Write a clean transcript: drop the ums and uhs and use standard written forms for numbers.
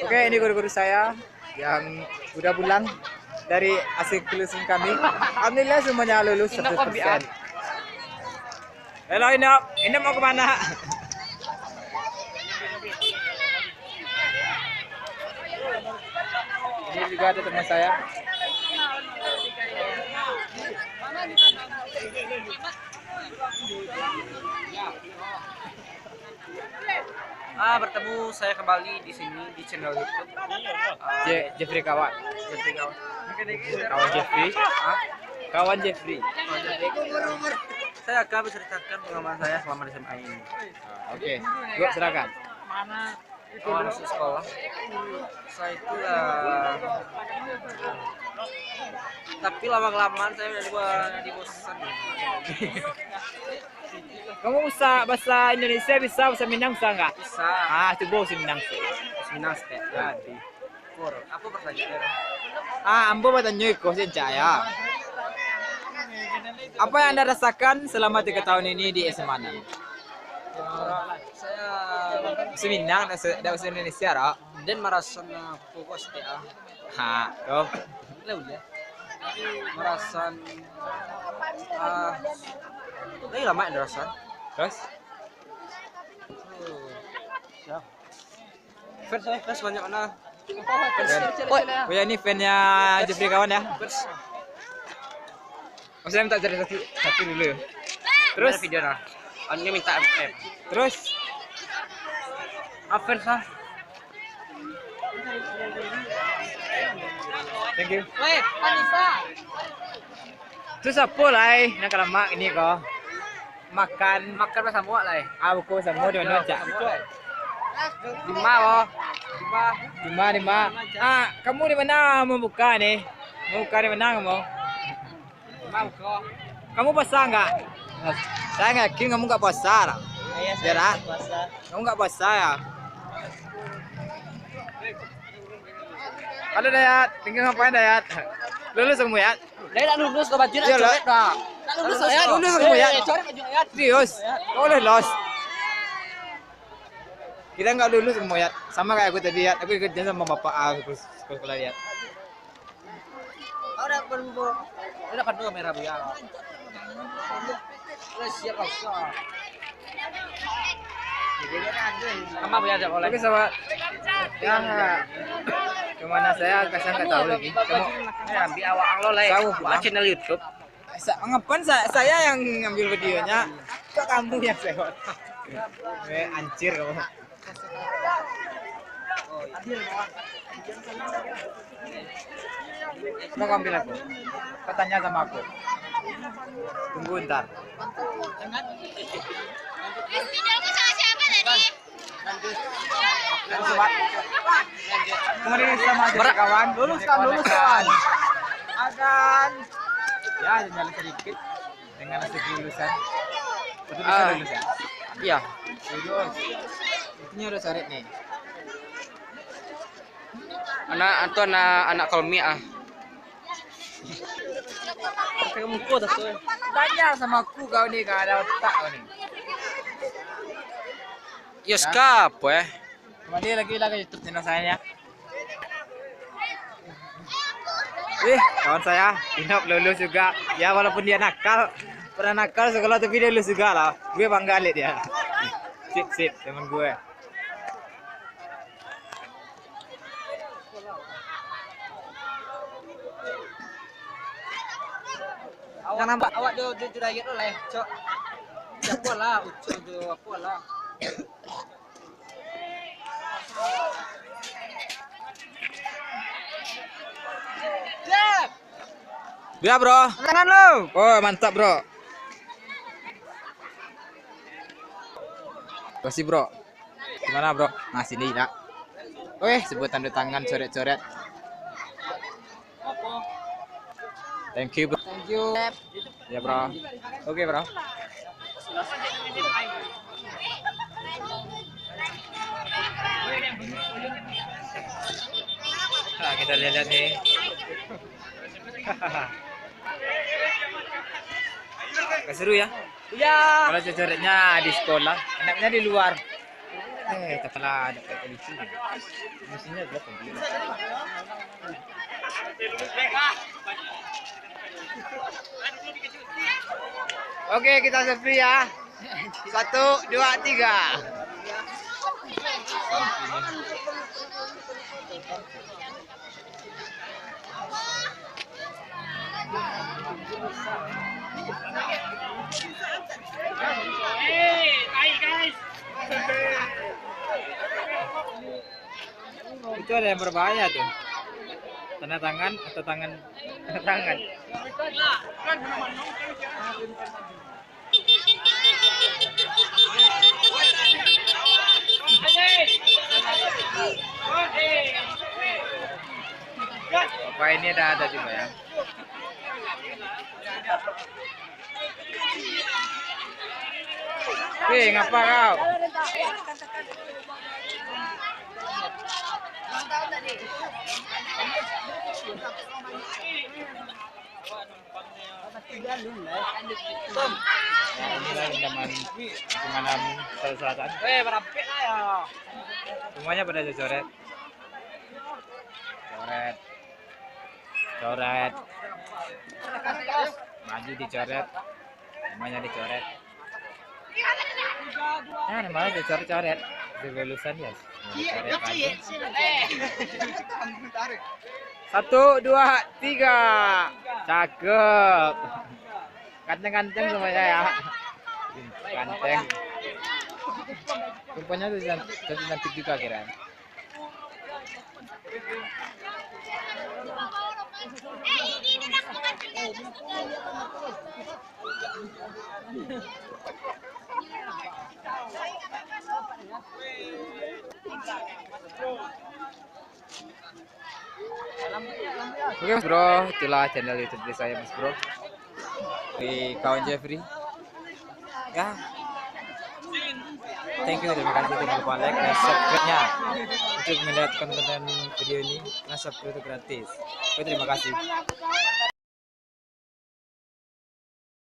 Oke, ini guru-guru saya yang udah pulang dari hasil kelulusan kami. Alhamdulillah semuanya lulus 100%. Halo Inap, Inap mau kemana? Ini juga ada teman saya. Bertemu saya kembali di sini di channel YouTube. Jeffrey kawan. Jeffrey kawan. Kawan Jeffrey. Kawan Jeffrey. Saya akan menceritakan pengalaman saya selama di SMA ini. Oke, yuk silakan. Awal masuk sekolah, saya itu tapi lama-kelamaan saya udah dibosan. Kamu bisa bahasa Indonesia, bisa bahasa Minang bisa nggak? Bisa. Itu bahasa Minang sih. Minang sih. Jadi, apa pertanyaan? Ambo bertanya kau saya. Apa yang Anda rasakan selama 3 tahun ini di SMA? Saya Seminang dan bahasa Indonesia, Rak. dan merasa fokus ya. Tuh. Udah. Merasa ini lama ya merasa. Terus? Fans banyak mana? Oh ya, ini fan-nya Jeffrey kawan ya. Saya minta jadi satu dulu. Terus video nah. Ini minta FF. Terus Fans ah. thank you. Weh, Anissa. Terus apa lah nak lemak ini kok? Makan Makan sama lah. buku sama di mana aja? Lima loh. Lima. Kamu di mana mau buka nih? Mau buka di mana kamu? Kamu puasa nggak? Saya nggak yakin kamu nggak puasa lah. Iya, Kamu nggak puasa ya? Halo Dayat, tinggal ngapain Dayat? Lulus kamu ya? Dia tak lulus ke baju Iya, coret dah. Tak lulus saya. Lulus kamu ya? Coret baju ayat. Serius? Kau lulus? Kita nggak lulus kamu ya? Sama kayak aku tadi ya. Aku ikut sama bapak aku sekolah ya. Ada perlu. Ada kan dua merah ya. Udah siap kau. Kamu boleh boleh. Oke sahabat. Ya, kemana saya nggak tahu lagi. Kamu ambil awak lo lah. Kamu Buat channel YouTube. ngapain saya yang ngambil videonya? Kok kamu yang lewat? Ancir kamu. Mau ngambil aku? Kau tanya sama aku. Tunggu ntar. Videoku sama siapa tadi? Sobat. Kemudian sama aja kawan. Lulus kawan. Akan ya jalan sedikit dengan hasil kelulusan. Betul bisa lulus ya? Iya. Lulus. Ini udah sore nih. Anak kolmi ah. Kamu kuat tuh. Tanya sama aku kau nih, gak ada otak kau nih. Yes kap, weh. Kembali lagi ke YouTube channel saya. Kawan saya, Inap lulus juga. Ya walaupun dia nakal, pernah nakal sekolah tapi dia lulus juga lah. Gue bangga liat dia. Sip, teman gue. Jangan nampak awak do lagi tu lah, cok. Siapa lah, ucap do apa lah. Ya bro. Tangan lo. Oh mantap bro. Kasih bro. Gimana bro? Nah sini nak. Sebut tanda tangan coret-coret. Thank you bro. Thank you. Ya bro. Oke bro. Nah, kita lihat nih. Gak seru ya? Iya. Kalau coretnya di sekolah, enaknya di luar. Setelah ada kayak lucu. Mestinya adalah pembeli. Oke, kita selfie ya. 1, 2, 3. Itu ada yang berbahaya tuh. Tanda tangan atau tanda tangan. Apa ini ada juga ya? Wih, ngapa kau? Inilah rendaman selatan. Berapik lah ya. Semuanya pada coret. Coret. Maju dicoret. Semuanya dicoret. Nah, malah dicoret-coret. Lulusan ya. Dicoret lagi. 1, 2, 3. Cakep. Ganteng-ganteng semuanya ya. Ganteng. Rupanya tuh cantik juga kira. Ini nakkuhan juga. Oke bro, itulah channel YouTube saya Mas Bro. Di kawan Jeffrey. Ya. Thank you, terima kasih, jangan lupa like dan subscribe-nya untuk melihat konten video ini. Karena subscribe itu gratis. Oke, terima kasih.